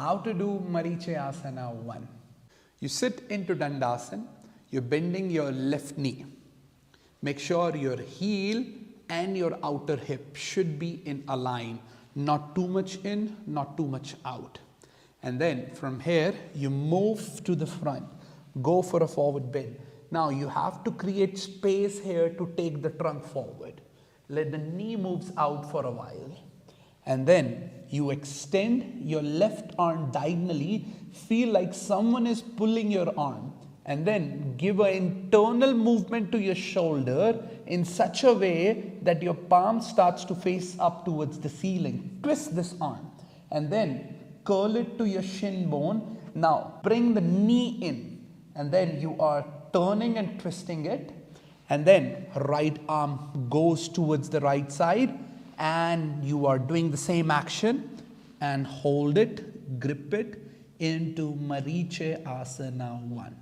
How to do Marichyasana 1. You sit into Dandasana, you're bending your left knee. Make sure your heel and your outer hip should be in a line, not too much in, not too much out. And then from here, you move to the front, go for a forward bend. Now you have to create space here to take the trunk forward. Let the knee moves out for a while. And then you extend your left arm diagonally, feel like someone is pulling your arm. And then give an internal movement to your shoulder in such a way that your palm starts to face up towards the ceiling. Twist this arm and then curl it to your shin bone. Now bring the knee in and then you are turning and twisting it. And then right arm goes towards the right side and you are doing the same action and hold it, grip it into Marichyasana 1.